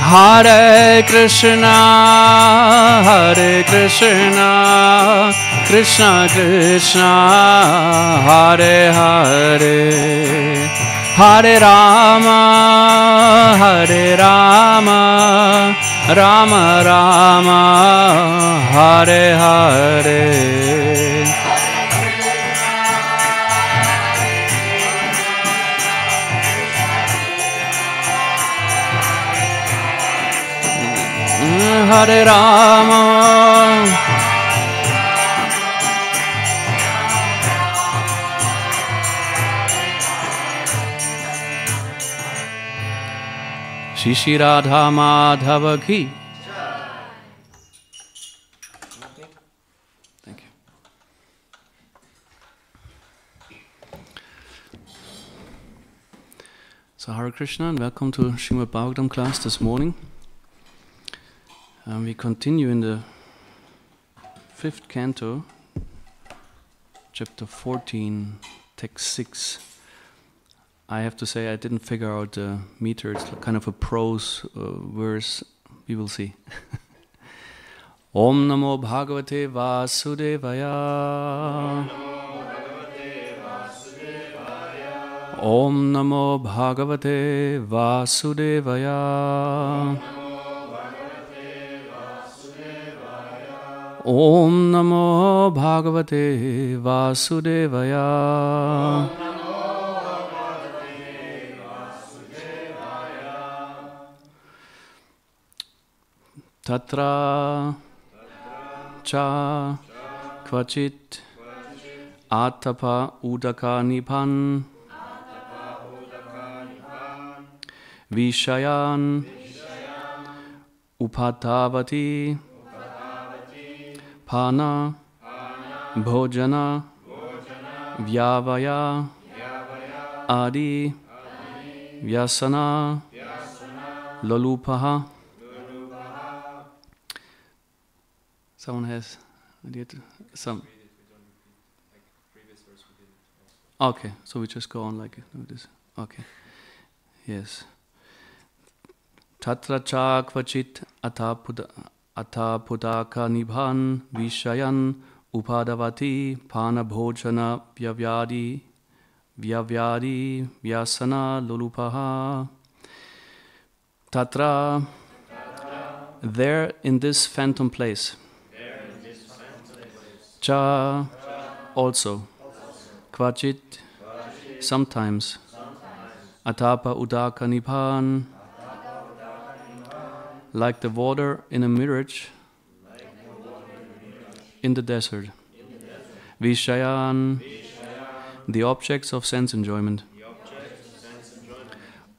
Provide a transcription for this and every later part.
Hare Krishna, Krishna Krishna, Hare Hare, Hare Rama, Rama Rama, Hare Hare. Hare Rama, Shri Radha Madhava ki. Thank you. So Hare Krishna and welcome to Srimad Bhagavatam class this morning. We continue in the 5th canto, chapter 14, text 6. I have to say I didn't figure out the meter. It's kind of a prose verse. We will see. Om Namo Bhagavate Vasudevaya. Om Namo Bhagavate Vasudevaya. Om Namo Bhagavate Vasudevaya. Tatra cha kvachit atapa udaka nipan vishayan upatavati Pana, Bhojana, Vyavaya, Adi, Vyasana, Lolupaha. Someone has idea to some. Okay, so we just go on like this. Okay, yes. Tatra cha kvachit Atapudaka nibhan vishayan upadavati pana bhojana vyavyadi vyasana lolupaha. Tatra, there in this phantom place. Cha, also. Kvachit, sometimes. Atapa udaka nibhan, like the water in a mirage in the desert. Vishayan, the objects of sense enjoyment.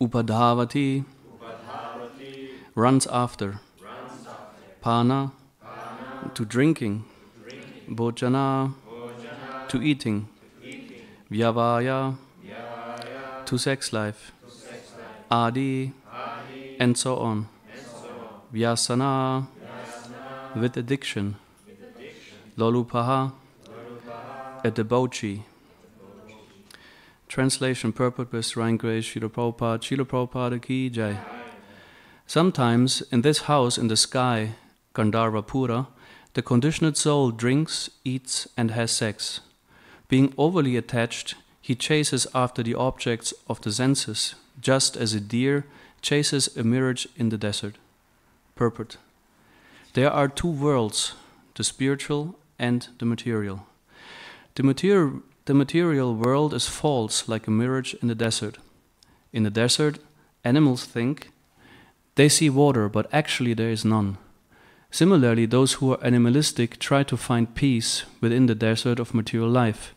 Upadhavati, runs after. Pana, to drinking. Bhojana, to eating. Vyavaya, to sex life. Adi, and so on. Vyasana, with addiction. Lolupaha, a debauchee. Translation, purport by Shrine Grace, Srila Prabhupada ki jai. Sometimes in this house in the sky, Gandharvapura, the conditioned soul drinks, eats, and has sex. Being overly attached, he chases after the objects of the senses, just as a deer chases a mirage in the desert. Purport. There are two worlds, the spiritual and the material. The material world is false, like a mirage in the desert. In the desert, animals think they see water, but actually there is none. Similarly, those who are animalistic try to find peace within the desert of material life.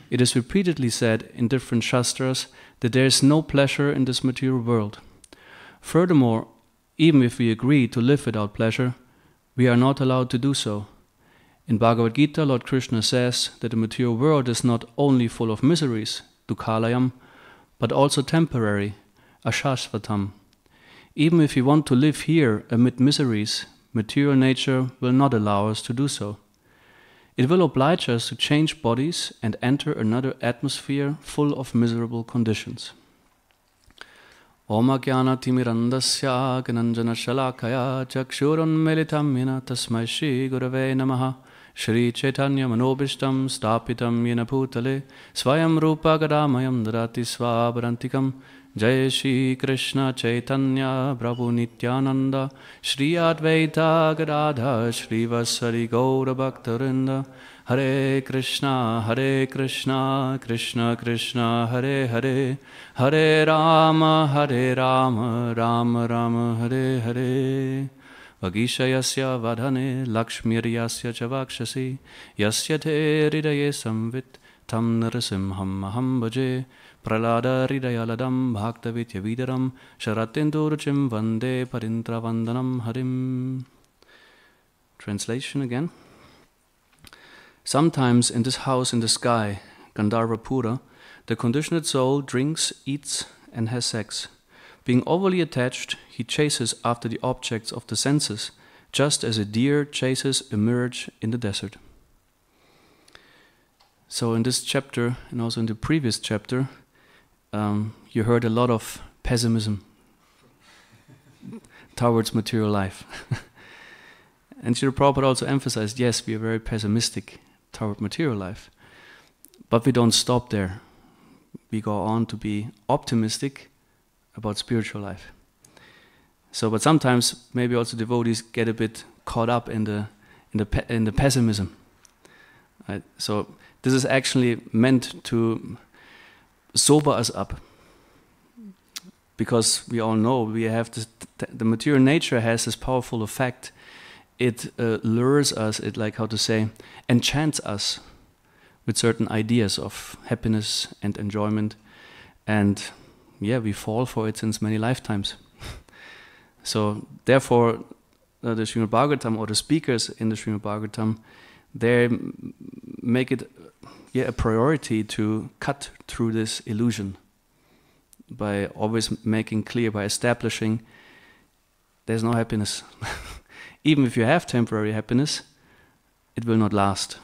It is repeatedly said in different shastras that there is no pleasure in this material world. Furthermore, even if we agree to live without pleasure, we are not allowed to do so. In Bhagavad Gita, Lord Krishna says that the material world is not only full of miseries, dukkhalayam, but also temporary, ashashvatam. Even if we want to live here amid miseries, material nature will not allow us to do so. It will oblige us to change bodies and enter another atmosphere full of miserable conditions. Om Ajnana-timirandasya Gnanjana-shalakaya Chakshurunmilitam Yena Tasmai Shri Gurave Namaha Shri Chaitanya Manobishtam Stapitam Yena Bhutale Swayam Rupa Gadamayam Dadati Swabarantikam Jai Shri Krishna Chaitanya Prabhu Nityananda Shri Advaita Gadadha Shri Vasari Gaura Bhaktarinda Hare Krishna Krishna Krishna Hare Hare Hare Rama Rama Rama Hare Hare Vagishayasya vadhane lakshmiryasya chavakshasi yasya te hridaye samvit tam narasimham aham bhaje pralada hridayaladam bhaktavitya vidaram sharatinduruchim vande parintravandanam harim. Translation again. Sometimes in this house in the sky, Gandharvapura, the conditioned soul drinks, eats and has sex. Being overly attached, he chases after the objects of the senses, just as a deer chases a mirage in the desert. So in this chapter, and also in the previous chapter, you heard a lot of pessimism towards material life. And Srila Prabhupada also emphasized, yes, we are very pessimistic toward material life, but we don't stop there. We go on to be optimistic about spiritual life. So, but sometimes maybe also devotees get a bit caught up in the pessimism. Right? So this is actually meant to sober us up, because we all know we have this, the material nature has this powerful effect. It lures us, it enchants us with certain ideas of happiness and enjoyment, and yeah, we fall for it since many lifetimes. So therefore, the Srimad Bhagavatam, or the speakers in the Srimad Bhagavatam, they make it a priority to cut through this illusion by always making clear, by establishing there's no happiness. Even if you have temporary happiness, it will not last.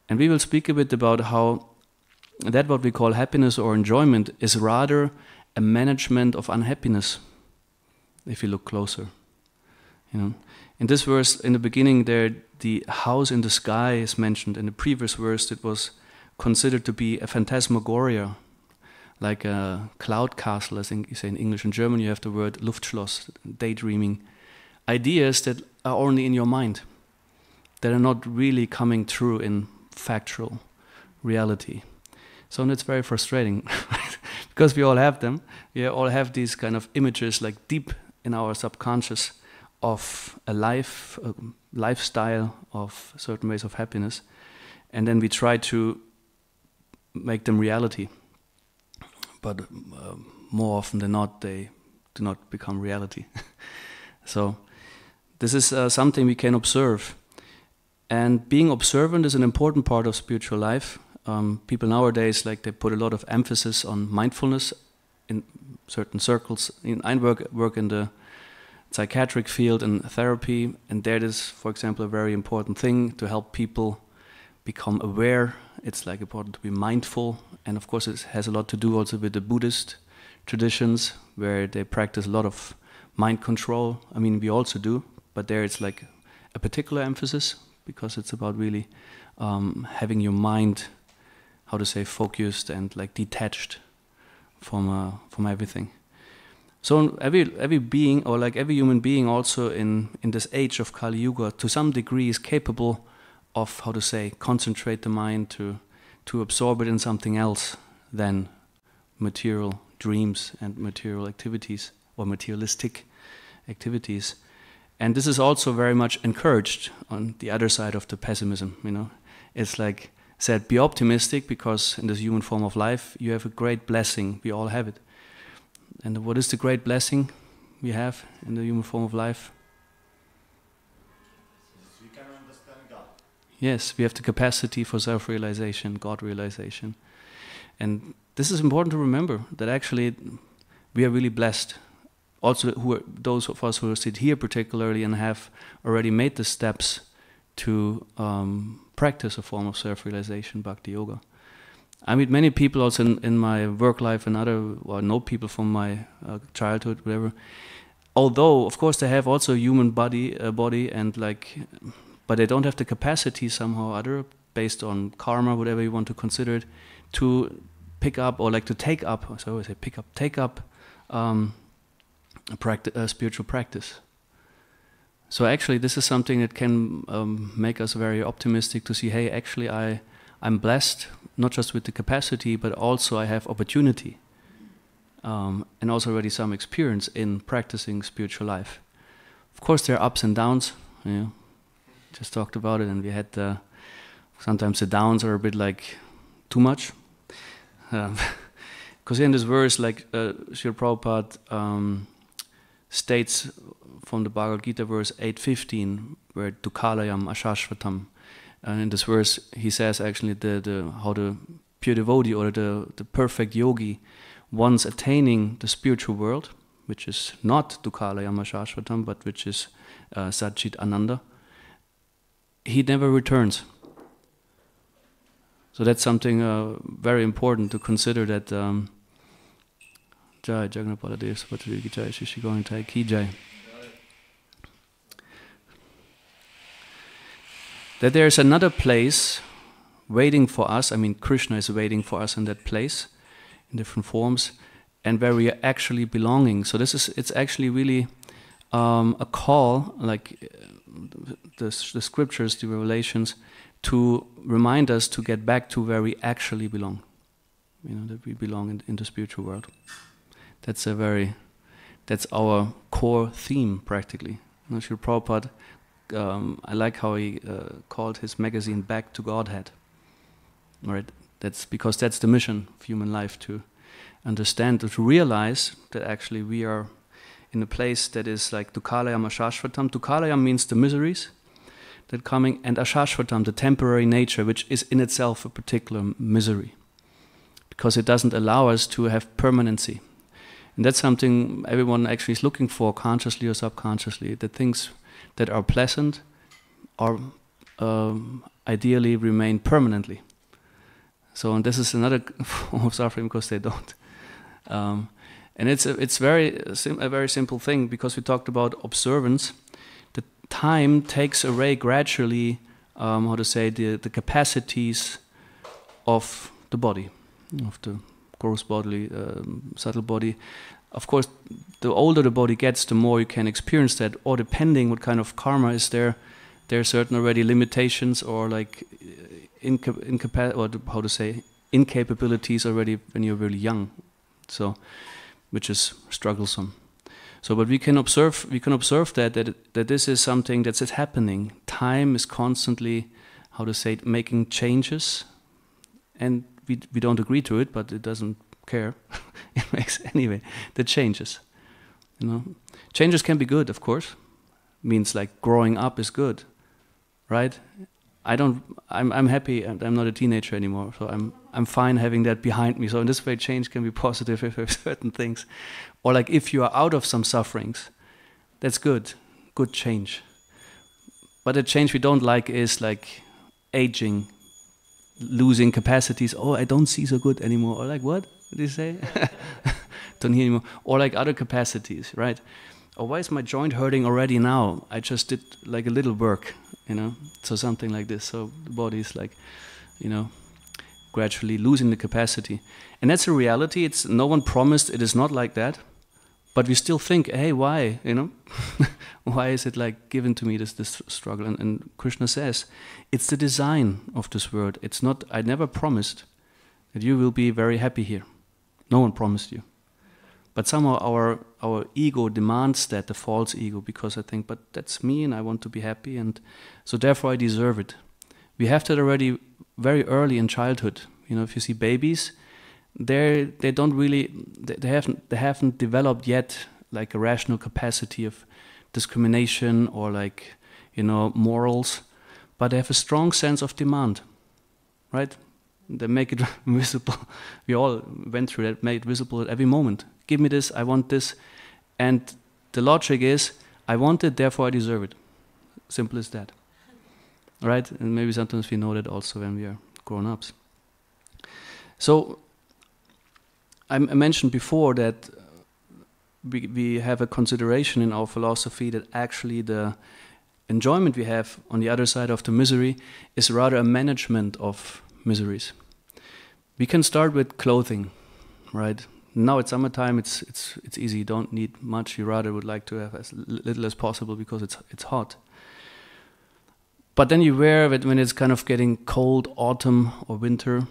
And we will speak a bit about how that what we call happiness or enjoyment is rather a management of unhappiness, if you look closer. You know, in this verse, in the beginning there, the house in the sky is mentioned. In the previous verse, it was considered to be a phantasmagoria, like a cloud castle, I think you say in English. In German you have the word Luftschloss, daydreaming. Ideas that are only in your mind, that are not really coming true in factual reality. So it's very frustrating, because we all have them. We all have these kind of images, like deep in our subconscious, of a lifestyle, of certain ways of happiness, and then we try to make them reality. But more often than not, they do not become reality. So this is something we can observe. And being observant is an important part of spiritual life. People nowadays, they put a lot of emphasis on mindfulness in certain circles. I work in the psychiatric field and therapy, and that is, for example, a very important thing to help people become aware. It's important to be mindful, and of course it has a lot to do also with the Buddhist traditions, where they practice a lot of mind control. I mean, we also do, but there it's a particular emphasis, because it's about really having your mind, focused and detached from everything. So every being, or every human being, also in this age of Kali Yuga, to some degree is capable of concentrate the mind to absorb it in something else than material dreams and material activities, or materialistic activities. And this is also very much encouraged on the other side of the pessimism. It's said, be optimistic, because in this human form of life you have a great blessing. We all have it. And what is the great blessing we have in the human form of life? We can understand God. Yes, we have the capacity for self-realization, God-realization. And this is important to remember, that actually we are really blessed. Also, those of us who sit here particularly and have already made the steps to practice a form of self-realization, bhakti yoga. I meet many people also in my work life and I know people from my childhood, whatever. Although, of course, they have also a human body, and like, but they don't have the capacity somehow or other, based on karma, whatever you want to consider it, to pick up or like to take up. So I always say take up a spiritual practice. So actually, this is something that can make us very optimistic to see, hey, actually, I'm blessed, not just with the capacity, but also I have opportunity. And also already some experience in practicing spiritual life. Of course, there are ups and downs. Just talked about it, and we had sometimes the downs are a bit like too much. Because in this verse, like Srila Prabhupada states from the Bhagavad Gita, verse 8:15, where Dukkhalayam Ashashvatam. And in this verse, he says actually how the pure devotee or the perfect yogi, once attaining the spiritual world, which is not Dukkhalayam Ashashvatam, but which is Satchit Ananda, he never returns. So that's something very important to consider, that Jai Jagannath Baladev Subhadra Ki Jai, Shri Shri Gaura Ki Jai. That there is another place waiting for us. I mean, Krishna is waiting for us in that place, in different forms, and where we are actually belonging. So it's actually really a call, like the scriptures, the revelations, to remind us to get back to where we actually belong. That we belong in the spiritual world. That's our core theme, practically. Srila Prabhupada, I like how he called his magazine "Back to Godhead." Right? That's because that's the mission of human life, to understand, to realize that actually we are in a place that is like Dukkhalayam Ashashvatam. Dukkhalayam means the miseries that coming, and Ashashvatam, the temporary nature, which is in itself a particular misery, because it doesn't allow us to have permanency. And that's something everyone actually is looking for, consciously or subconsciously, that things that are pleasant are ideally remain permanently. So, and this is another form of suffering, because they don't. And it's a very simple thing, because we talked about observance. The time takes away gradually, the capacities of the body, of the gross bodily, subtle body. Of course, the older the body gets, the more you can experience that, or depending what kind of karma is there, there are certain already limitations or like incapabilities already when you're really young. So, which is strugglesome. So, but we can observe that this is something that's happening. Time is constantly, making changes, and we don't agree to it, but it doesn't care. It makes anyway the changes. Changes can be good, of course. Means like growing up is good, right? I'm happy, and I'm not a teenager anymore, so I'm fine having that behind me. So in this way, change can be positive if there's certain things, or like if you are out of some sufferings, that's good change. But the change we don't like is like aging, losing capacities. Oh, I don't see so good anymore. Or like, what did you say? Don't hear anymore. Or like other capacities, right? Or why is my joint hurting already now? I just did like a little work, So something like this. So the body is like, gradually losing the capacity. And that's a reality. It's no one promised it is not like that. But we still think, hey, why? Why is it like given to me this struggle? And Krishna says, it's the design of this world. It's not, I never promised that you will be very happy here. No one promised you. But somehow our ego demands that, the false ego, because I think, but that's me and I want to be happy, and so therefore I deserve it. We have that already very early in childhood. If you see babies, they haven't developed yet like a rational capacity of discrimination or like morals, but they have a strong sense of demand, right? They make it visible. We all went through that, made it visible at every moment. Give me this, I want this. And the logic is, I want it, therefore I deserve it. Simple as that. Right? And maybe sometimes we know that also when we are grown-ups. So I mentioned before that we have a consideration in our philosophy that actually the enjoyment we have on the other side of the misery is rather a management of miseries. We can start with clothing, right? Now it's summertime, it's easy, you don't need much, you rather would like to have as little as possible because it's hot. But then you wear it when it's kind of getting cold, autumn or winter.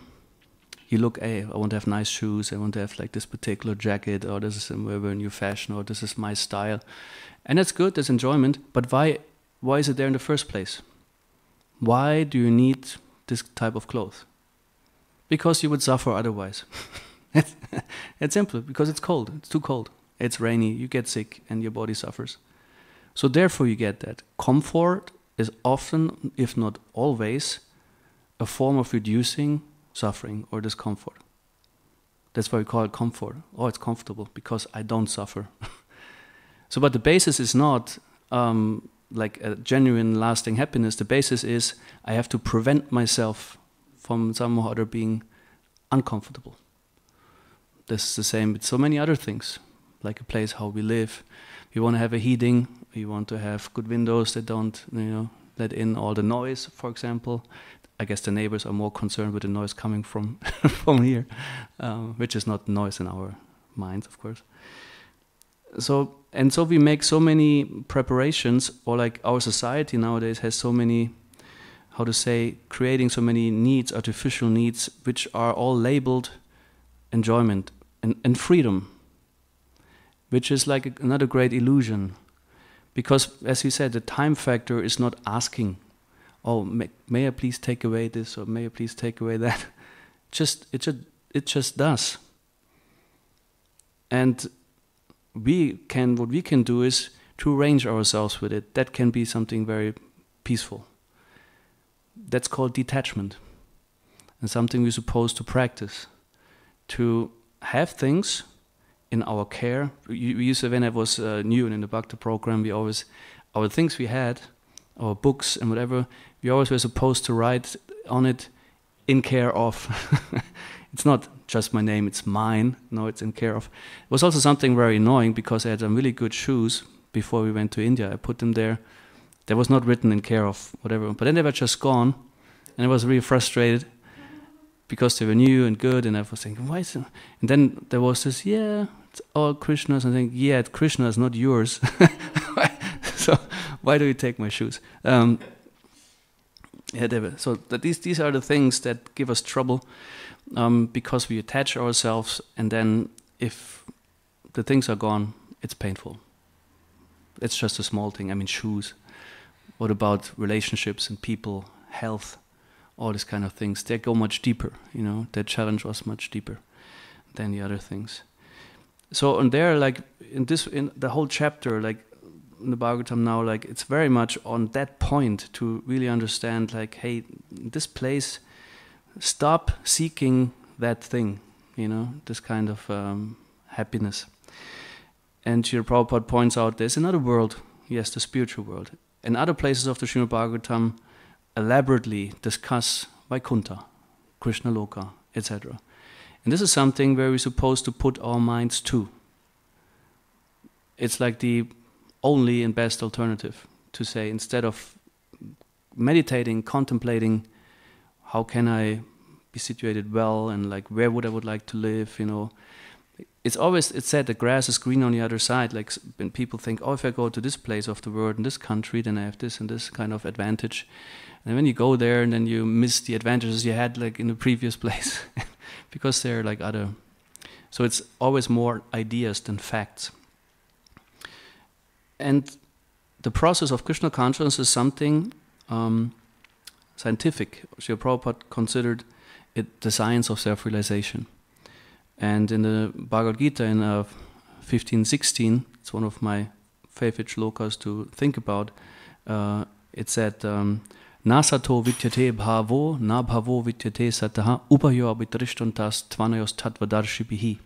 You look, hey, I want to have nice shoes, I want to have like this particular jacket, or this is a new fashion, or this is my style. And that's good, that's enjoyment, but why is it there in the first place? Why do you need this type of clothes? Because you would suffer otherwise. It's simple, because it's cold, it's too cold, it's rainy, you get sick and your body suffers. So therefore you get that. Comfort is often, if not always, a form of reducing suffering or discomfort. That's why we call it comfort. Oh, it's comfortable because I don't suffer. So, but the basis is not like a genuine lasting happiness. The basis is I have to prevent myself from somehow or other being uncomfortable. This is the same with so many other things, like a place how we live. We want to have a heating, we want to have good windows that don't, let in all the noise, for example. I guess the neighbors are more concerned with the noise coming from from here, which is not noise in our minds, of course. So we make so many preparations, or like our society nowadays has so many, creating so many needs, artificial needs, which are all labeled enjoyment and freedom, which is like another great illusion. Because, as you said, the time factor is not asking, oh, may I please take away this, or may I please take away that? It just does. And what we can do is to arrange ourselves with it. That can be something very peaceful. That's called detachment, and something we're supposed to practice. To have things in our care. We used to, when I was new and in the Bhakti program, our things we had, our books and whatever, we always were supposed to write on it, in care of. It's not just my name, it's mine. No, it's in care of. It was also something very annoying because I had some really good shoes before we went to India. I put them there. That was not written in care of, whatever. But then they were just gone, and I was really frustrated because they were new and good, and I was thinking, why is it? And then there was this, it's all Krishna's. And I think, it's Krishna's, not yours. So why do you take my shoes? So these are the things that give us trouble, because we attach ourselves, and then if the things are gone, it's painful. It's just a small thing. I mean, shoes. What about relationships and people, health, all these kind of things? They go much deeper, Their challenge was much deeper than the other things. So, and there, like in the whole chapter, like in the Bhagavatam now, like it's very much on that point to really understand, like, hey, this place, stop seeking that thing, this kind of happiness. And Srila Prabhupada points out there's another world, yes, the spiritual world. And other places of the Srimad Bhagavatam elaborately discuss Vaikuntha, Krishna Loka, etc. And this is something where we're supposed to put our minds to. It's like the only and best alternative to say, instead of meditating, contemplating, how can I be situated well, and like where would like to live, It's said the grass is green on the other side. Like when people think, oh, if I go to this place of the world, in this country, then I have this and this kind of advantage. And when you go there, and then you miss the advantages you had like in the previous place, because they're like other. So it's always more ideas than facts. And the process of Krishna consciousness is something scientific. Srila Prabhupada considered it the science of self-realization. And in the Bhagavad Gita in 15:16, it's one of my favorite shlokas to think about, it said, Na sato vidyate bhavo, na bhavo vidyate sataha, upayo abitrishtantas tvanayos tatvadarshibhihi.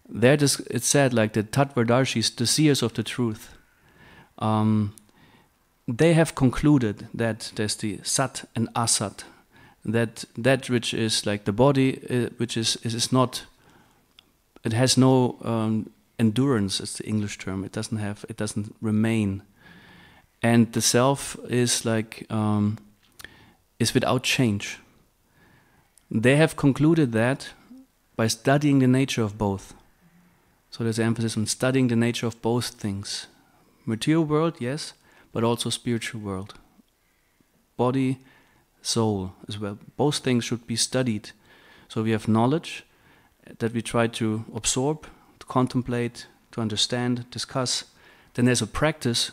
There it said like the tatvadarshis, the seers of the truth, they have concluded that there's the sat and asat, that which is like the body, which is not, it has no endurance. It's the English term. It doesn't remain, and the self is like is without change. They have concluded that by studying the nature of both. So there's emphasis on studying the nature of both things. Material world, yes, but also spiritual world. Body, soul as well. Both things should be studied. So we have knowledge that we try to absorb, to contemplate, to understand, discuss. Then there's a practice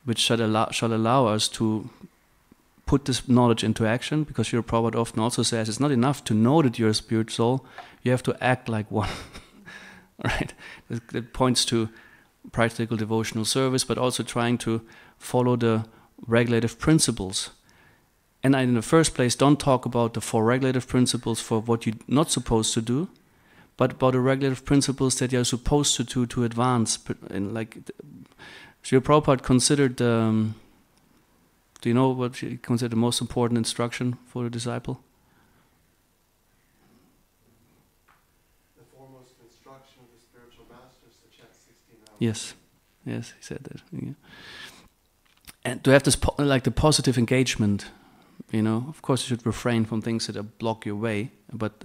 which shall allow us to put this knowledge into action, because Srila Prabhupada often also says it's not enough to know that you're a spirit soul, you have to act like one. Right? It points to practical devotional service, but also trying to follow the regulative principles. And I, in the first place, don't talk about the 4 regulative principles for what you're not supposed to do, but about the regulative principles that you're supposed to do to advance. And like Srila Prabhupada considered, do you know what he considered the most important instruction for a disciple? The foremost instruction of the spiritual masters to chant 16 hours. Yes, yes, he said that. Yeah. And to have this like the positive engagement, you know. Of course, you should refrain from things that block your way, but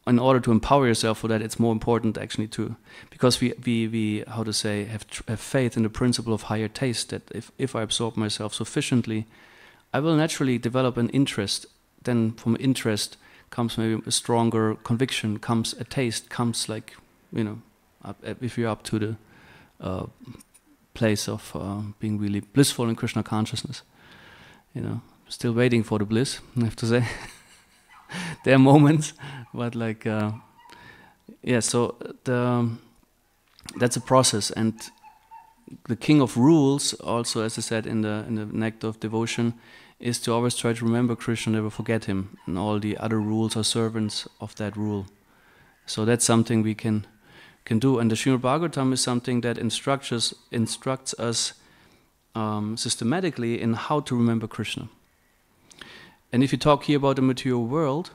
in order to empower yourself for that, it's more important actually to, because we how to say, have faith in the principle of higher taste, that if I absorb myself sufficiently, I will naturally develop an interest. Then from interest comes maybe a stronger conviction, comes a taste, comes like, you know, if you're up to the place of being really blissful in Krishna consciousness, you know. Still waiting for the bliss, I have to say. There are moments, but like, yeah. So that's a process, and the king of rules, also, as I said in the Nectar of Devotion, is to always try to remember Krishna, never forget him, and all the other rules are servants of that rule. So that's something we can do, and the Srimad Bhagavatam is something that instructs us systematically in how to remember Krishna. And if you talk here about the material world,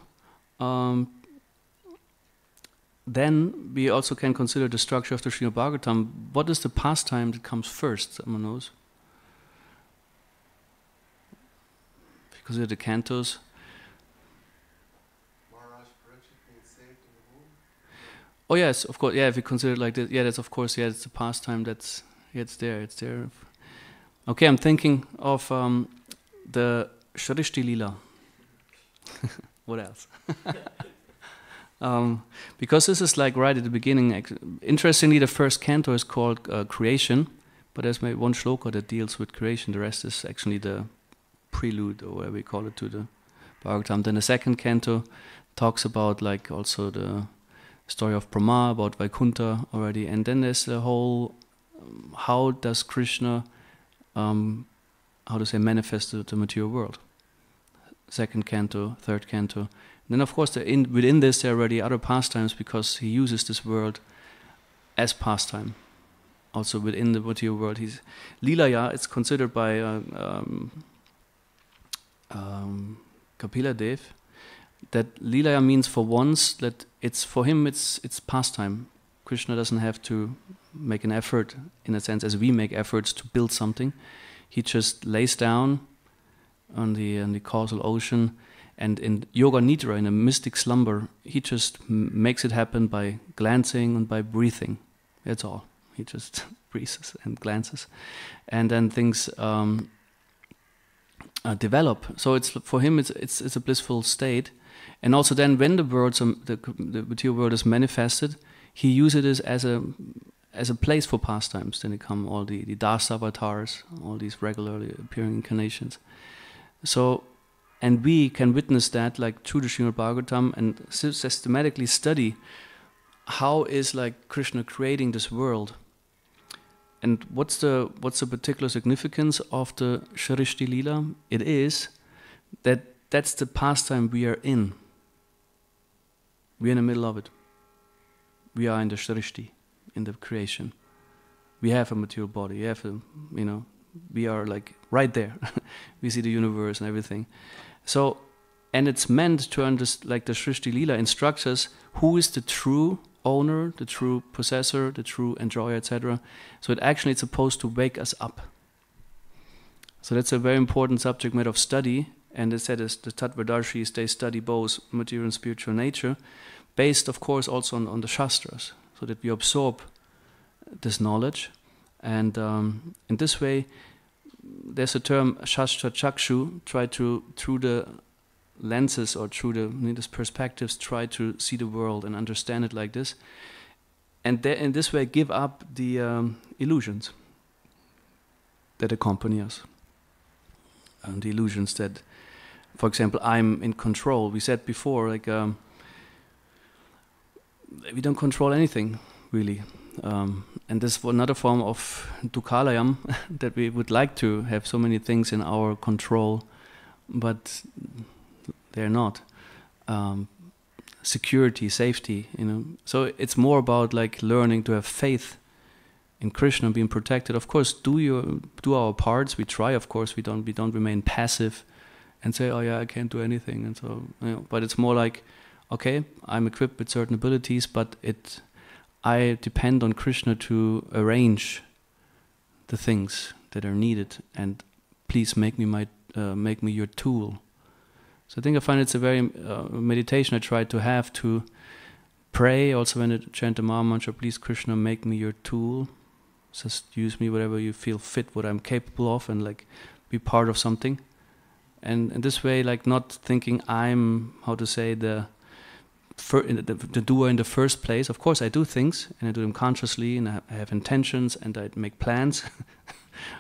then we also can consider the structure of the Srimad Bhagavatam. What is the pastime that comes first? Someone knows? If you consider the cantos. Maharaj Parikshit being saved in the womb. Oh yes, of course. Yeah, if you consider it like this, yeah, that's of course. Yeah, it's the pastime. That's it's there. It's there. Okay, I'm thinking of the Shrishti Lila. What else? Because this is like right at the beginning. Interestingly, the first canto is called Creation, but there's maybe one shloka that deals with creation. The rest is actually the prelude, or whatever we call it, to the Bhagavatam. Then the second canto talks about like also the story of Brahma, about Vaikuntha already, and then there's the whole how does Krishna, how to say, manifest the material world. Second canto, third canto. And then of course within this there are already other pastimes, because he uses this world as pastime. Also within the material world, he's Leelaya. It's considered by Kapila Dev that Leelaya means for once, that it's for him it's pastime. Krishna doesn't have to make an effort, in a sense, as we make efforts to build something. He just lays down on the causal ocean, and in yoga nidra, in a mystic slumber, he just makes it happen by glancing and by breathing. That's all. He just breathes and glances, and then things develop. So it's for him it's a blissful state, and also then when the material world is manifested, he uses it as a place for pastimes. Then come all the Das avatars, all these regularly appearing incarnations. So, and we can witness that like through the Srimad Bhagavatam, and systematically study how is like Krishna creating this world, and what's the particular significance of the Shrishti Leela? It is that that's the pastime we are in. We are in the middle of it. We are in the Shrishti, in the creation. We have a material body. We have we are like right there. We see the universe and everything. So And it's meant to understand, like the Srishti Lila instructs us, who is the true owner, the true possessor, the true enjoyer, etc. So it's supposed to wake us up. So that's a very important subject matter of study. And as said, as the Tattvadarshis, they study both material and spiritual nature, based, of course, also on the Shastras, so that we absorb this knowledge. And in this way, there's a term, Shastra Chakshu, try to, through the lenses or through these perspectives, try to see the world and understand it like this. And in this way, give up the illusions that accompany us. And the illusions that, for example, I'm in control. We said before, like, we don't control anything, really. And this is another form of dukhalayam, that we would like to have so many things in our control, but they're not. Security, safety, So it's more about like learning to have faith in Krishna, being protected. Of course, do our parts. We try, of course. We don't remain passive and say, oh yeah, I can't do anything. And so, but it's more like, okay, I'm equipped with certain abilities, but I depend on Krishna to arrange the things that are needed, and please make me your tool. So I find it's a very meditation I try to have, to pray also when I chant the Maha Mantra, please Krishna, make me your tool. Just use me whatever you feel fit, what I'm capable of, and like be part of something. And in this way, like not thinking I'm, the doer in the first place. Of course I do things, and I do them consciously, and I have intentions, and I make plans.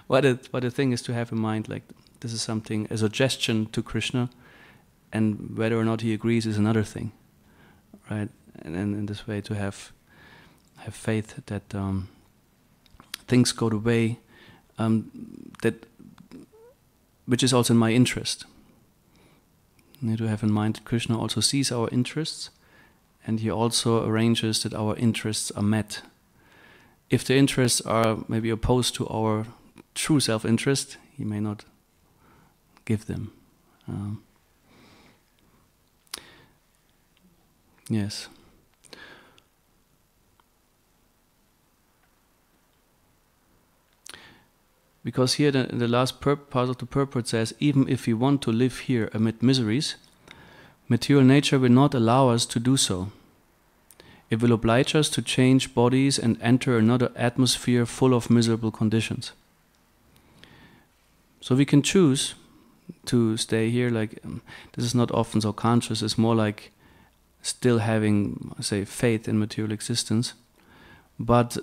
But the thing is to have in mind, like, this is something, a suggestion to Krishna, and whether or not he agrees is another thing, right? And in this way to have faith that things go the way which is also in my interest. You need to have in mind that Krishna also sees our interests, and he also arranges that our interests are met. If the interests are maybe opposed to our true self-interest, he may not give them. Yes. Because here the last part of the purport says, even if we want to live here amid miseries, material nature will not allow us to do so. It will oblige us to change bodies and enter another atmosphere full of miserable conditions. So we can choose to stay here, like, this is not often so conscious, it's more like still having, say, faith in material existence. But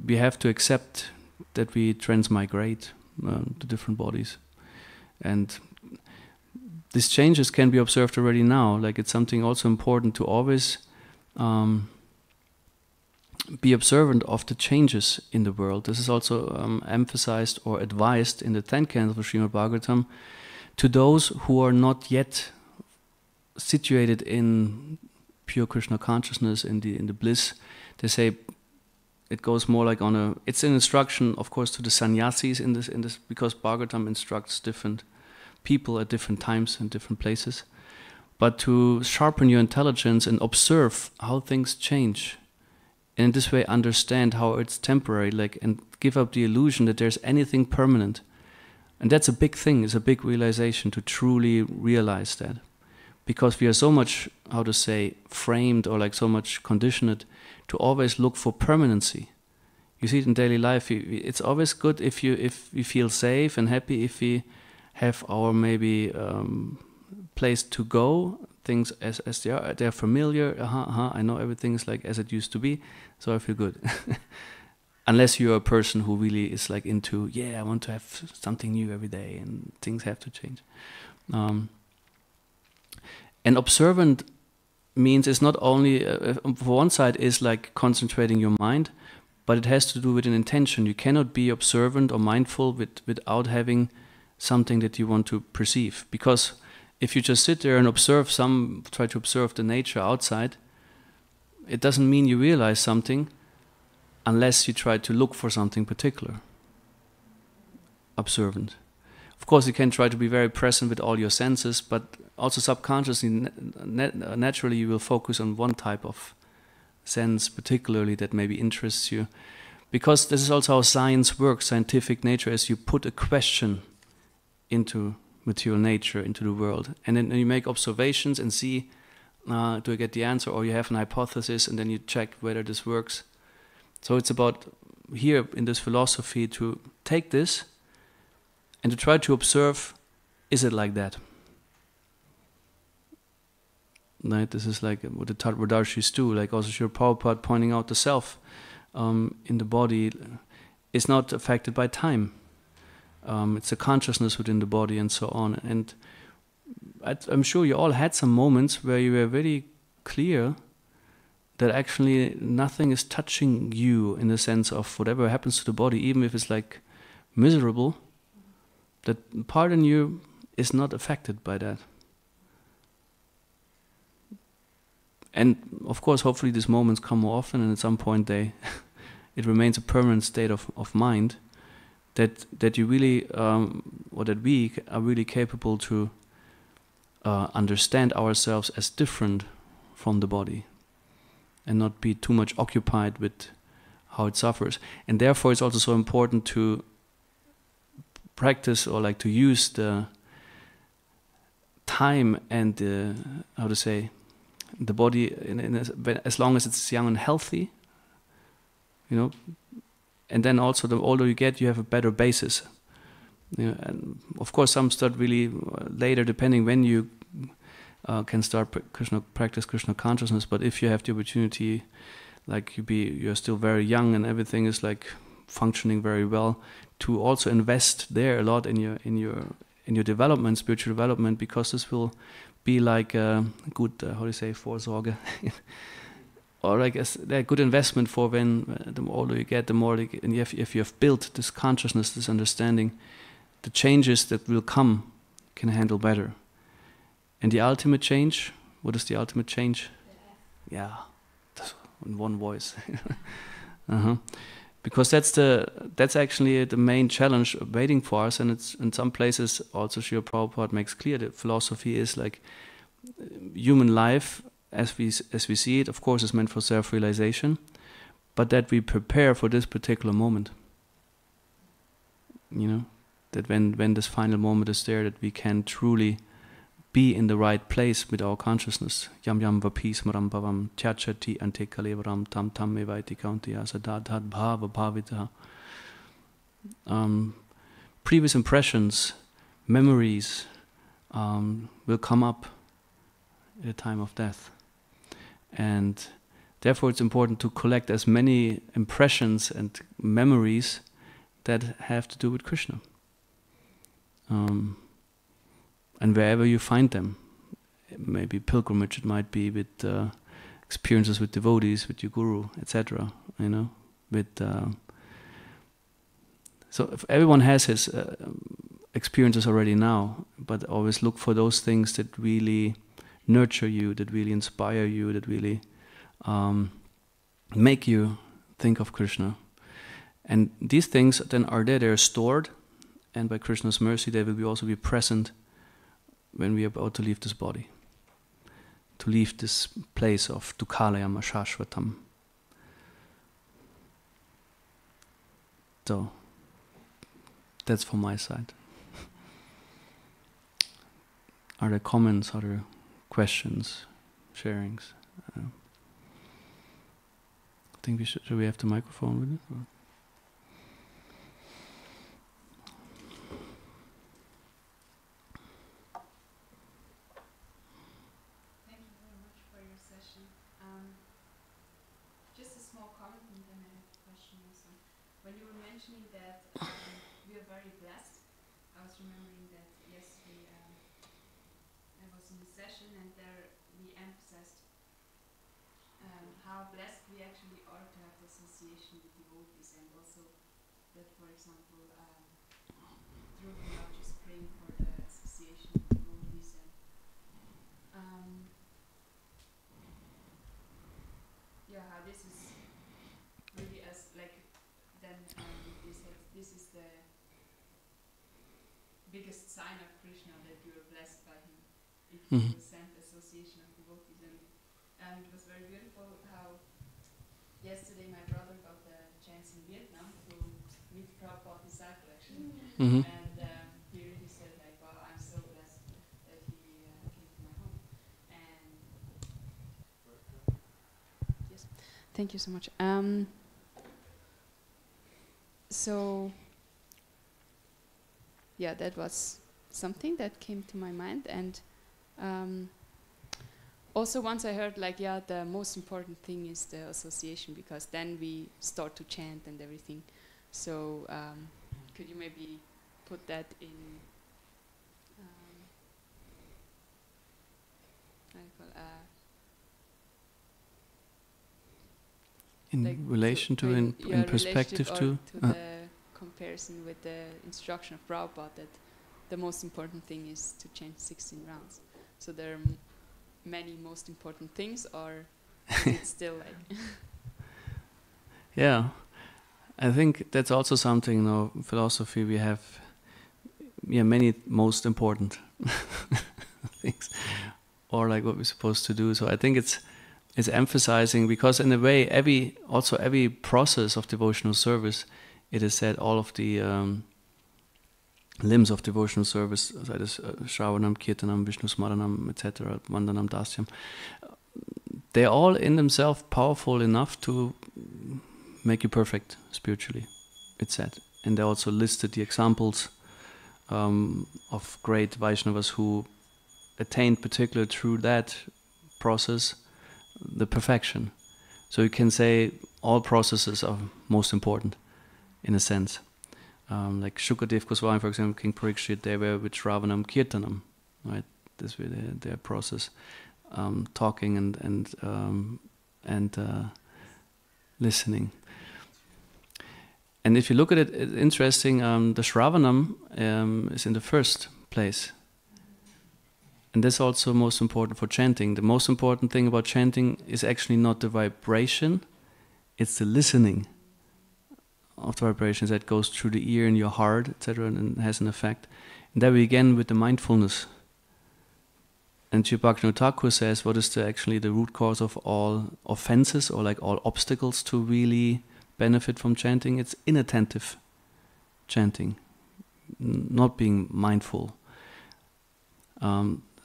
we have to accept that we transmigrate to different bodies. And these changes can be observed already now. Like, it's something also important to always be observant of the changes in the world. This is also emphasized or advised in the 10th canto of Srimad Bhagavatam to those who are not yet situated in pure Krishna consciousness, in the bliss. They say it goes more like it's an instruction, of course, to the sannyasis in this because Bhagavatam instructs different people at different times and different places. But to sharpen your intelligence and observe how things change, and in this way understand how it's temporary, like, and give up the illusion that there's anything permanent. And that's a big thing, it's a big realization to truly realize that. Because we are so much, framed or like so much conditioned to always look for permanency. You see it in daily life, it's always good if we feel safe and happy, if we have our maybe place to go, things as they are, they're familiar, I know everything is like as it used to be, so I feel good. Unless you're a person who really is like into, I want to have something new every day and things have to change. And observant means it's not only, for one side is like concentrating your mind, but it has to do with an intention. You cannot be observant or mindful without having something that you want to perceive. Because if you just sit there and try to observe the nature outside, it doesn't mean you realize something unless you try to look for something particular. Observant. Of course, you can try to be very present with all your senses, but also subconsciously, naturally, you will focus on one type of sense, particularly that maybe interests you. Because this is also how science works, scientific nature, as you put a question into material nature, into the world. And then you make observations and see, do I get the answer, or you have an hypothesis, and then you check whether this works. So it's about, here in this philosophy, to take this and to try to observe, is it like that? Right? This is like what the Tattvadarshis do, like also Srila Prabhupada pointing out the self in the body is not affected by time. It's a consciousness within the body and so on. And I'm sure you all had some moments where you were very clear that actually nothing is touching you in the sense of whatever happens to the body, even if it's like miserable, that part in you is not affected by that. And of course, hopefully these moments come more often, and at some point it remains a permanent state of mind that you really, or that we are really capable to understand ourselves as different from the body, and not be too much occupied with how it suffers. And therefore, it's also so important to practice, or like to use the time and the body as long as it's young and healthy, and then also the older you get, you have a better basis. And of course, some start really later, depending when you can start practice Krishna consciousness. But if you have the opportunity, like you're still very young and everything is like functioning very well, to also invest there a lot in your development, spiritual development, because this will be like a good, Vorsorge, or like a good investment for when the older you get, the more, and if you have built this consciousness, this understanding, the changes that will come can handle better. And the ultimate change, what is the ultimate change? Yeah, that's in one voice. Because that's actually the main challenge waiting for us, and it's in some places also Srila Prabhupada makes clear that philosophy is like human life as we see it. Of course, is meant for self-realization, but that we prepare for this particular moment. That when this final moment is there, that we can truly be in the right place with our consciousness. Yam yam vapi smaram bhavam tyachati ante kalevaram tam tam evaiti kauntiya sadadhat bhava bhavita. Previous impressions, memories will come up at the time of death. And therefore it's important to collect as many impressions and memories that have to do with Krishna. And wherever you find them, maybe pilgrimage, it might be with experiences with devotees, with your guru, etc. So if everyone has his experiences already now, but always look for those things that really nurture you, that really inspire you, that really make you think of Krishna. And these things then are there, they're stored, and by Krishna's mercy they will also be present when we are about to leave this body, to leave this place of Dukhalayam Shashvatam. So, that's from my side. Are there comments, are there questions, sharings? I think should we have the microphone with it? Or? How blessed we actually are to have the association with devotees, and also that, for example, through not just praying for the association with devotees, and how this is really as like then they said this is the biggest sign of Krishna that you are blessed by him if Mhm. you send association of devotees. And it was very beautiful how yesterday my brother got the chance in Vietnam to meet Prabhupada disciple actually. Mhm. And he really said like, wow, I'm so blessed that he came to my home. And yes, thank you so much. So yeah, that was something that came to my mind. And also once I heard like, yeah, the most important thing is the association, because then we start to chant and everything. So could you maybe put that in how do you call, In like relation to, in perspective relationship to. or to the comparison with the instruction of Prabhupada, that the most important thing is to chant 16 rounds. So there are many most important things, or is it still like... Yeah, I think that's also something, philosophy we have, many most important things, or like what we're supposed to do. So I think it's emphasizing, because in a way every process of devotional service, it is said all of the limbs of devotional service, that is Shravanam, Kirtanam, Vishnu Smaranam, etc., Vandanam, Dasyam, they're all in themselves powerful enough to make you perfect spiritually, it's said. And they also listed the examples of great Vaishnavas who attained, particularly through that process, the perfection. So you can say all processes are most important, in a sense. Like Shukadev Goswami, for example, King Parikshit, they were with Shravanam Kirtanam, right? This was their process, talking and listening. And if you look at it, it's interesting. The Shravanam is in the first place. And that's also most important for chanting. The most important thing about chanting is actually not the vibration, it's the listening of the vibrations that goes through the ear and your heart, etc., and has an effect. And there we begin with the mindfulness. And Bhaktivinoda Thakur says, what is actually the root cause of all offenses, or like all obstacles to really benefit from chanting? It's inattentive chanting, not being mindful.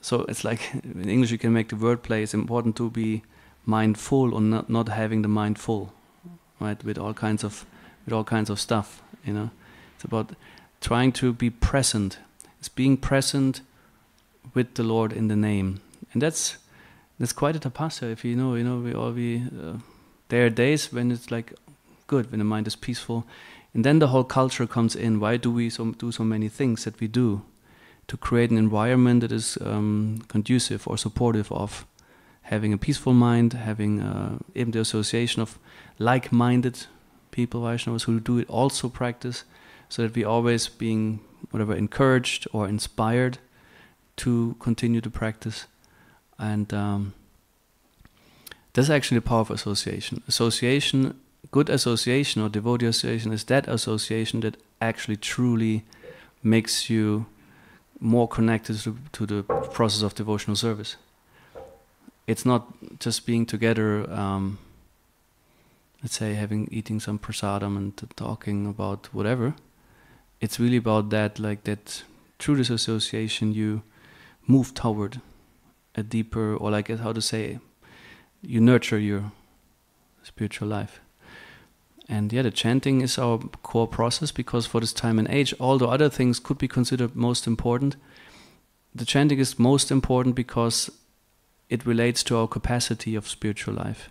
So it's like, in English you can make the wordplay, it's important to be mindful or not having the mind full, right? With all kinds of stuff, It's about trying to be present. It's being present with the Lord in the name, and that's quite a tapasya. If there are days when it's like good, when the mind is peaceful, and then the whole culture comes in. Why do we do so many things that we do? To create an environment that is conducive or supportive of having a peaceful mind, having even the association of like-minded people, Vaishnavas, who do it also practice, so that we always being encouraged or inspired to continue to practice. And that's actually the power of association. Good association or devotee association is that association that actually truly makes you more connected to the process of devotional service. It's not just being together, let's say eating some prasadam and talking about whatever. It's really about that, like that through this association you move toward a deeper, or like how to say, you nurture your spiritual life. And the chanting is our core process, because for this time and age, although other things could be considered most important, the chanting is most important because it relates to our capacity of spiritual life.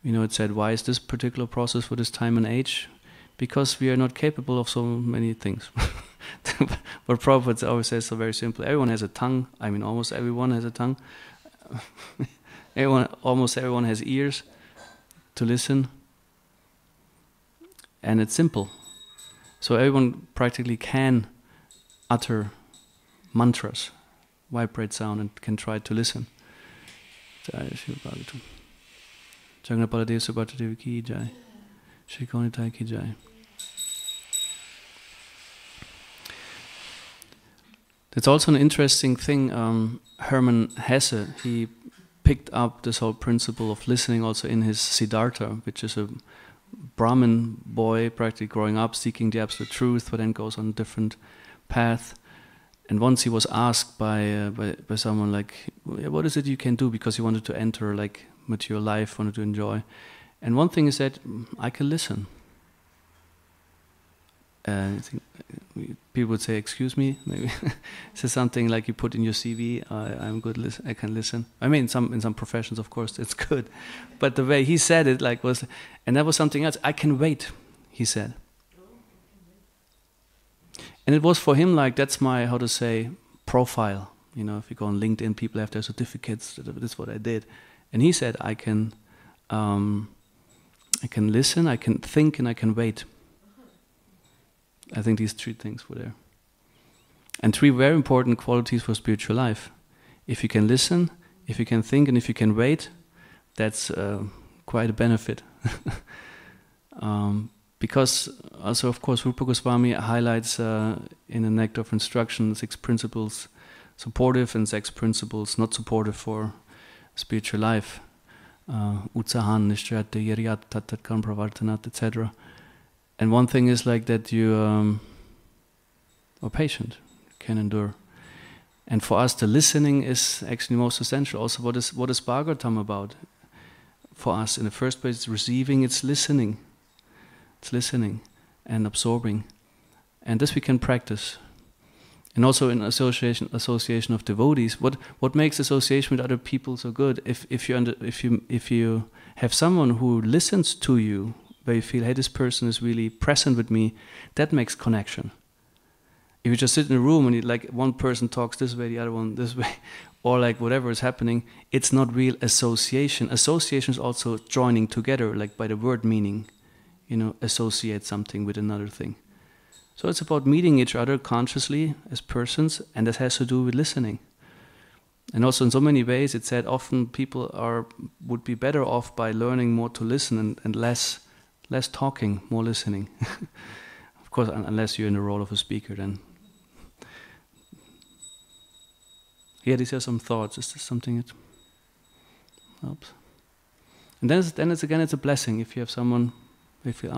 It said, why is this particular process for this time and age? Because we are not capable of so many things. But Prabhupada always says so very simply, everyone has a tongue. Almost everyone has a tongue. Almost everyone has ears to listen. And it's simple. So everyone practically can utter mantras, vibrate sound, and can try to listen. Jai Shri Bhagavatam. Jagannath Baladev Subhadra Devi ki jai. Shri Kaunitai ki jai. That's also an interesting thing. Hermann Hesse, he picked up this whole principle of listening also in his Siddhartha, which is a Brahmin boy practically growing up, seeking the absolute truth, but then goes on a different path. And once he was asked by someone like, what is it you can do, because he wanted to enter like mature life, wanted to enjoy. And one thing he said, I can listen. I think people would say, excuse me, maybe. This is something like you put in your CV, I'm good, I can listen. I mean, in some professions, of course, it's good. But the way he said it was, and that was something else, I can wait, he said. And it was for him like, that's my, how to say, profile. You know, if you go on LinkedIn, people have their certificates, this is what I did. And he said, I can listen, I can think, and I can wait. I think these three things were there. And three very important qualities for spiritual life. If you can listen, if you can think, and if you can wait, that's quite a benefit. Because also, of course, Rupa Goswami highlights in the Nectar of Instruction 6 principles supportive and 6 principles not supportive for spiritual life. Utsahan, Nishtayat, Yaryat, Tattat, Karma Pravartanat, etc. And one thing is like that you are patient, can endure. And for us, the listening is actually most essential. Also, what is Bhagavatam about? For us, in the first place, it's receiving, it's listening. It's listening and absorbing. And this we can practice. And also in association of devotees, what makes association with other people so good? If you have someone who listens to you, where you feel, hey, this person is really present with me, that makes connection. If you just sit in a room and like one person talks this way, the other one this way, or like whatever is happening, it's not real association. Association is also joining together, like by the word meaning, you know, associate something with another thing. So it's about meeting each other consciously as persons, and that has to do with listening. And also in so many ways, it's said often people would be better off by learning more to listen and less talking, more listening. Of course, unless you're in the role of a speaker, then. Yeah, these are some thoughts. Is this something that helps? And then it's a blessing if you have someone, if you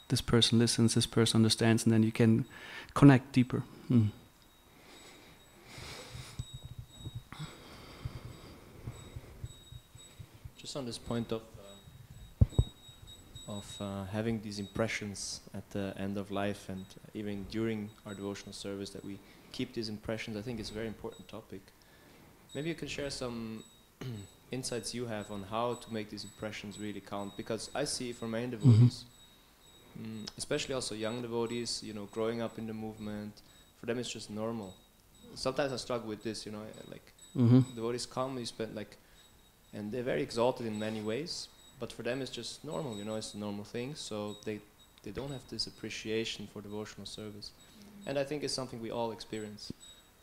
this person listens, this person understands, and then you can connect deeper. Just on this point of having these impressions at the end of life and even during our devotional service, that we keep these impressions, I think it's a very important topic. Maybe you can share some insights you have on how to make these impressions really count, because I see for many devotees, especially also young devotees, you know, growing up in the movement, for them it's just normal. Sometimes I struggle with this, you know, like devotees come, you spend like, and they're very exalted in many ways, but for them it's just normal, you know, it's a normal thing, so they don't have this appreciation for devotional service. And I think it's something we all experience.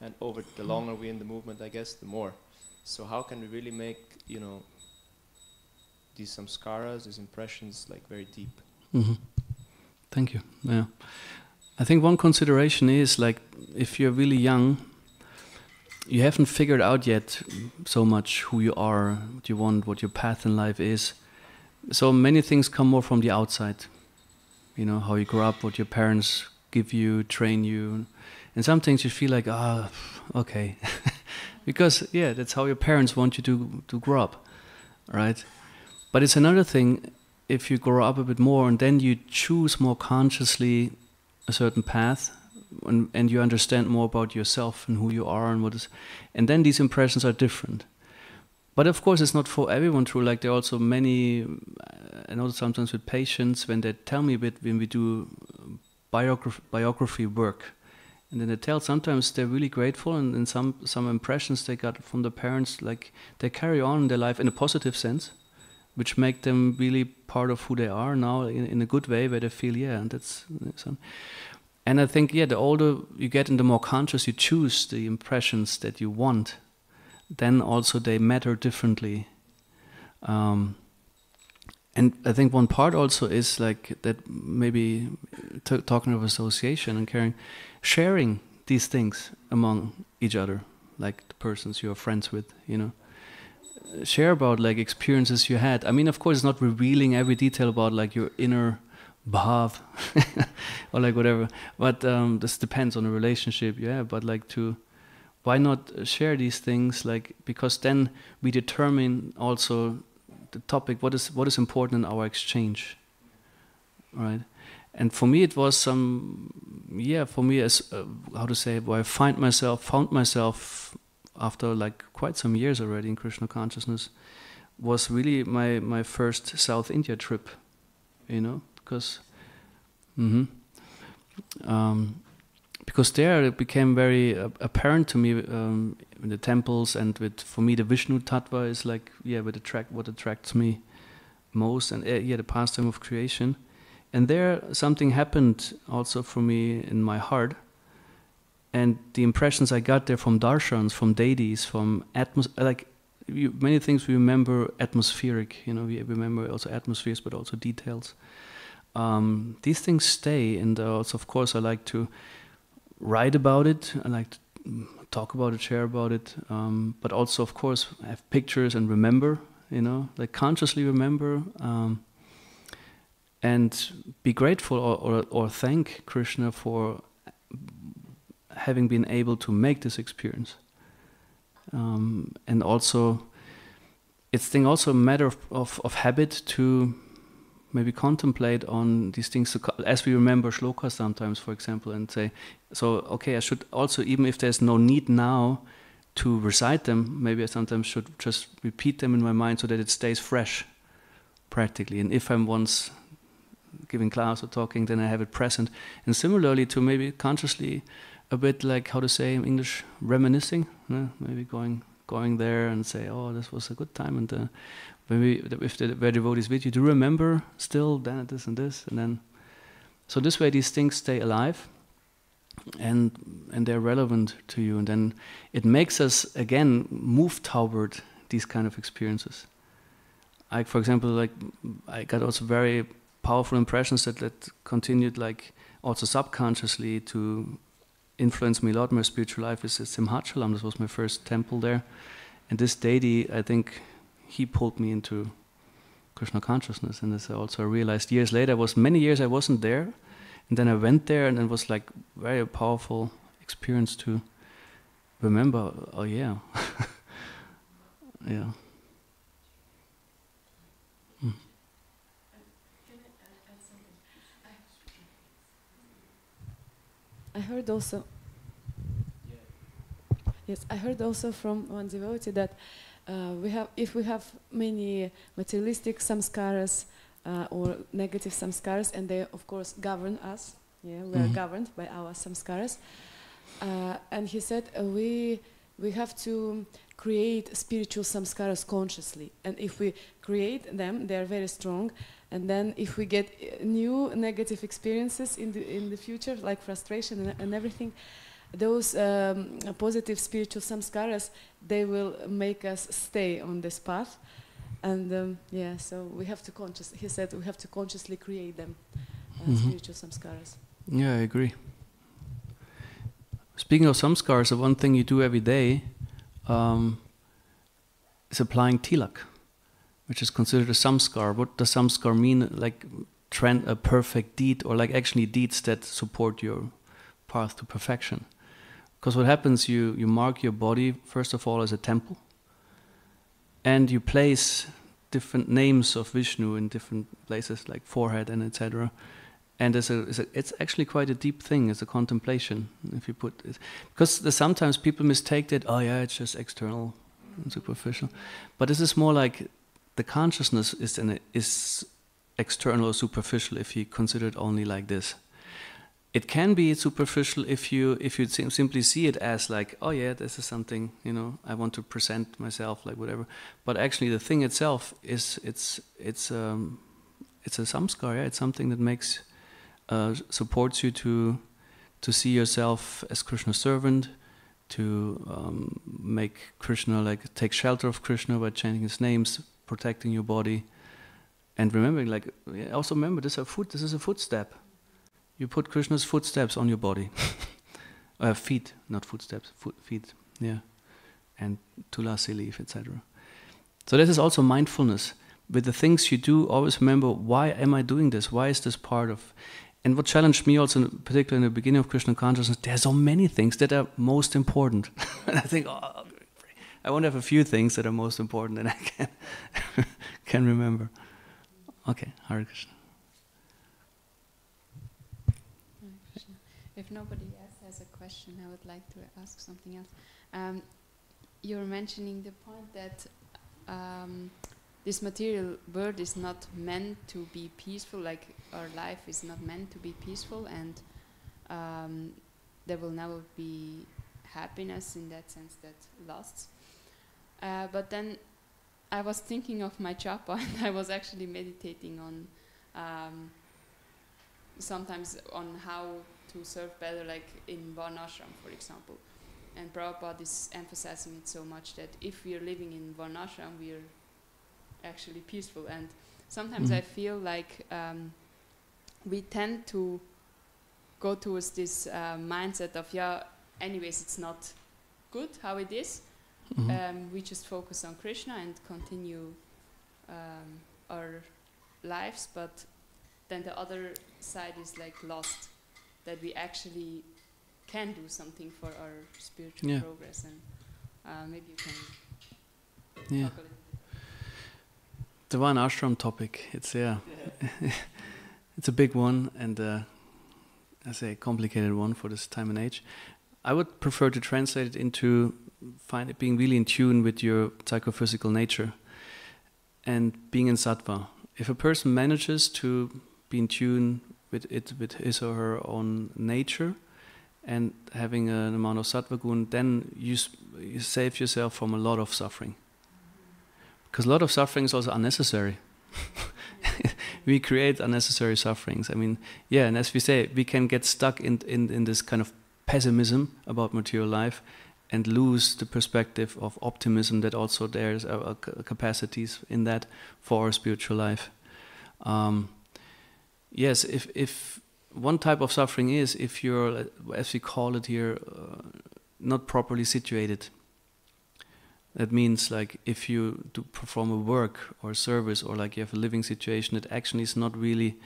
And over the longer we're in the movement, I guess, the more. So how can we really make, you know, these samskaras, these impressions, like very deep? Thank you. Yeah, I think one consideration is like if you're really young, you haven't figured out yet so much who you are, what you want, what your path in life is. So many things come more from the outside. You know, how you grow up, what your parents give you, train you. And some things you feel like, okay. Because, yeah, that's how your parents want you to grow up, right? But it's another thing if you grow up a bit more and then you choose more consciously a certain path and you understand more about yourself and who you are and what is... And then these impressions are different. But of course, it's not for everyone true. Like there are also many, I know sometimes with patients, when they tell me a bit, when we do biography work, and then they tell sometimes they're really grateful, and some impressions they got from the parents, like they carry on in their life in a positive sense, which make them really part of who they are now in a good way, where they feel, yeah, and that's... And I think, yeah, the older you get and the more conscious you choose the impressions that you want, then also they matter differently. And I think one part also is like that maybe talking of association and sharing these things among each other, like the persons you are friends with, you know. Share about like experiences you had. I mean, of course, it's not revealing every detail about like your inner bhav or like whatever. But this depends on the relationship you have. But like why not share these things? Like, because then we determine also the topic. What is important in our exchange, right? And for me, it was for me as how to say, where I found myself after like quite some years already in Krishna consciousness, was really my first South India trip, you know, because because there it became very apparent to me in the temples, and for me the Vishnu Tattva is like what attracts me most, and the pastime of creation. And there something happened also for me in my heart. And the impressions I got there from darshans, from deities, from many things we remember atmospheric, you know, we remember also atmospheres, but also details. These things stay, and also, of course, I like to write about it, I like to talk about it, share about it, but also, of course, have pictures and remember, you know, like consciously remember, and be grateful or thank Krishna for having been able to make this experience. And also, it's also a matter of habit to maybe contemplate on these things, as we remember shlokas sometimes, for example, and say, so, okay, I should also, even if there's no need now to recite them, maybe I sometimes should just repeat them in my mind so that it stays fresh, practically. And if I'm once giving class or talking, then I have it present. And similarly to maybe consciously a bit like, how to say in English, reminiscing, maybe going there and say, oh, this was a good time, and maybe if the devotees with you, do remember still then this and this, and then, so this way these things stay alive, and they're relevant to you, and then it makes us again move toward these kind of experiences. Like, for example, like I got also very powerful impressions that continued, like also subconsciously to influenced me a lot in my spiritual life is Simhachalam. This was my first temple there. And this deity, I think, he pulled me into Krishna consciousness. And as I also realized years later, many years I wasn't there. And then I went there, and it was like very powerful experience to remember, oh yeah. Yeah. I heard also. Yes, I heard also from one devotee that if we have many materialistic samskaras or negative samskaras, and they of course govern us. Yeah, we are governed by our samskaras. And he said we have to create spiritual samskaras consciously, and if we create them, they are very strong. And then if we get new negative experiences in the future, like frustration and everything, those positive spiritual samskaras, they will make us stay on this path. And so we have to he said we have to consciously create them, spiritual samskaras. Yeah, I agree. Speaking of samskaras, the one thing you do every day is applying tilak, which is considered a samskar. What does samskar mean? Like a perfect deed, or like actually deeds that support your path to perfection. Because what happens, you mark your body, first of all, as a temple, and you place different names of Vishnu in different places, like forehead and etc. And it's actually quite a deep thing, as a contemplation, if you put it. Because sometimes people mistake that, oh yeah, it's just external and superficial. But this is more like the consciousness is external or superficial if you consider it only like this. It can be superficial if you simply see it as like, oh yeah, this is something, I want to present myself, like whatever. But actually, the thing itself it's a samskar. Yeah? It's something that makes supports you to see yourself as Krishna's servant, to make Krishna, like take shelter of Krishna by chanting his names, protecting your body, and remembering, like, also remember this is a footstep. You put Krishna's footsteps on your body, feet, not footsteps, feet, yeah, and tulasi leaf, etc. So this is also mindfulness. With the things you do, always remember, why am I doing this? Why is this part of... And what challenged me also, particularly in the beginning of Krishna consciousness, there are so many things that are most important. And I think, oh, I want to have a few things that are most important and I can remember. Okay, Hare Krishna. If nobody else has a question, I would like to ask something else. You're mentioning the point that this material world is not meant to be peaceful, like our life is not meant to be peaceful, and there will never be happiness in that sense that lasts. But then I was thinking of my japa, and I was actually meditating on sometimes on how to serve better, like in Varnashram, for example. And Prabhupada is emphasizing it so much that if we are living in Varnashram, we are actually peaceful. And sometimes I feel like we tend to go towards this mindset of, yeah, anyways, it's not good how it is. We just focus on Krishna and continue our lives, but then the other side is like lost, that we actually can do something for our spiritual progress, and maybe you can talk a little bit. The one ashram topic, it's it's a big one, and I say a complicated one for this time and age. I would prefer to translate it into being really in tune with your psychophysical nature and being in sattva. If a person manages to be in tune with his or her own nature and having an amount of sattva gun, then you save yourself from a lot of suffering. Because a lot of suffering is also unnecessary. We create unnecessary sufferings. I mean, and as we say, we can get stuck in this kind of pessimism about material life and lose the perspective of optimism that also there's capacities in that for our spiritual life. Yes, if one type of suffering is if you're, as we call it here, not properly situated. That means like if you do perform a work or service, or like you have a living situation that actually is not really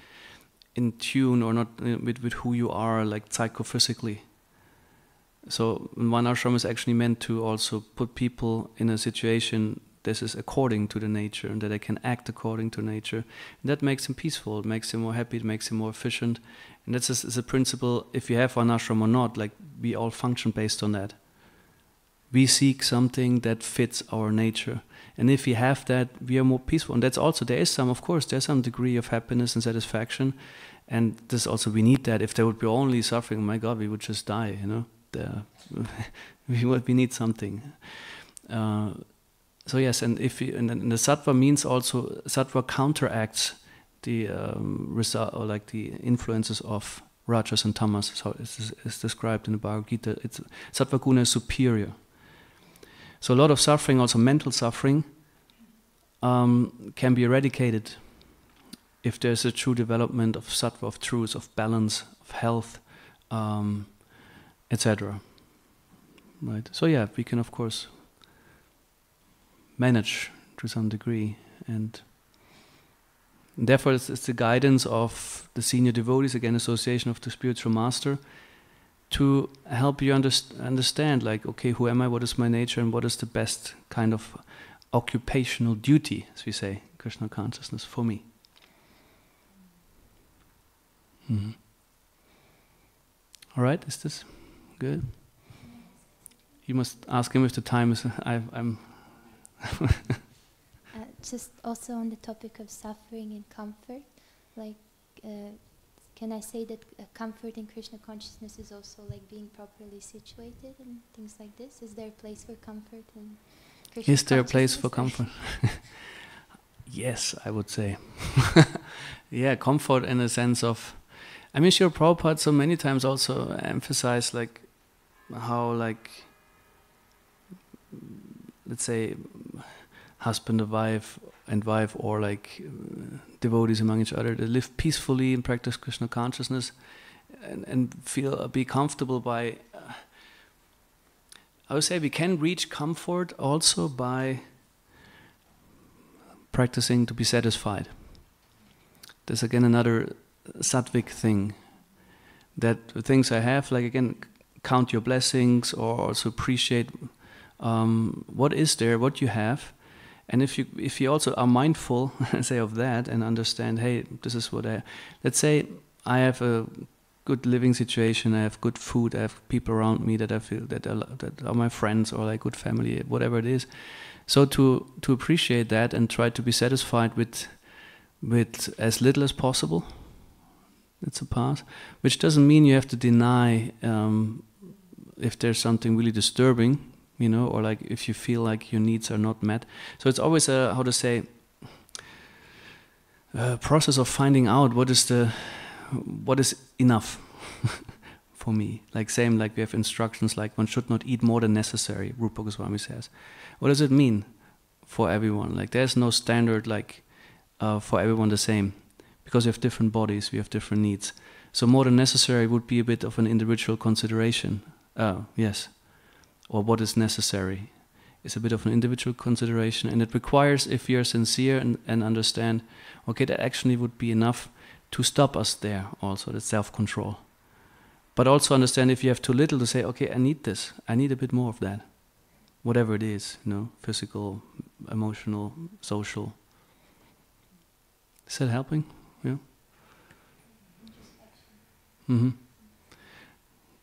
in tune or not with who you are, like psychophysically. So one ashram is actually meant to also put people in a situation this is according to the nature, and that they can act according to nature. And that makes him peaceful, it makes him more happy, it makes him more efficient. And that's is a principle, if you have one ashram or not, like we all function based on that. We seek something that fits our nature. And if we have that, we are more peaceful. And that's also, there's some degree of happiness and satisfaction. And this also, we need that. If there would be only suffering, oh my God, we would just die, you know. We need something. So yes, and and the sattva means also, sattva counteracts the result, or like the influences of rajas and tamas, is how it's described in the Bhagavad Gita. Sattva guna is superior. So a lot of suffering, also mental suffering, can be eradicated if there's a true development of sattva, of truth, of balance, of health, etc. Right. So yeah, we can of course manage to some degree, and therefore it's the guidance of the senior devotees, again, association of the spiritual master, to help you understand, like, okay, who am I, what is my nature, and what is the best kind of occupational duty, as we say, Krishna consciousness, for me. Mm-hmm. All right, is this good? You must ask him if the time is... I'm... Just also on the topic of suffering and comfort, like, can I say that comfort in Krishna consciousness is also like being properly situated and things like this? Is there a place for comfort in Krishna consciousness? Is there a place for comfort? Yes, I would say. Yeah, comfort in a sense of... I mean, Srila Prabhupada so many times also emphasized like how, like, let's say, husband and wife, or like devotees among each other, they live peacefully and practice Krishna consciousness, and be comfortable by I would say we can reach comfort also by practicing to be satisfied. There's again another sattvic thing, that the things I have, like again, count your blessings or also appreciate what is there, what you have. And if you also are mindful, say, of that and understand, hey, this is what let's say I have a good living situation, I have good food, I have people around me that I feel that are my friends or like good family, whatever it is. So to appreciate that and try to be satisfied with as little as possible. It's a path, which doesn't mean you have to deny if there's something really disturbing, you know, or like if you feel like your needs are not met. So it's always a, how to say, a process of finding out what is enough for me. Like same, like we have instructions like one should not eat more than necessary, Rupa Goswami says. What does it mean for everyone? Like there's no standard like for everyone the same, because we have different bodies, we have different needs. So more than necessary would be a bit of an individual consideration. Yes. Or what is necessary is a bit of an individual consideration, and it requires, if you're sincere and understand, okay, that actually would be enough to stop us there also, that self-control. But also understand if you have too little to say, okay, I need this, I need a bit more of that. Whatever it is, you know, physical, emotional, social. Is that helping? Yeah.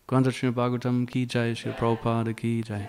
Granta Srimad Bhagavatam ki jai, Srila Prabhupada ki jai.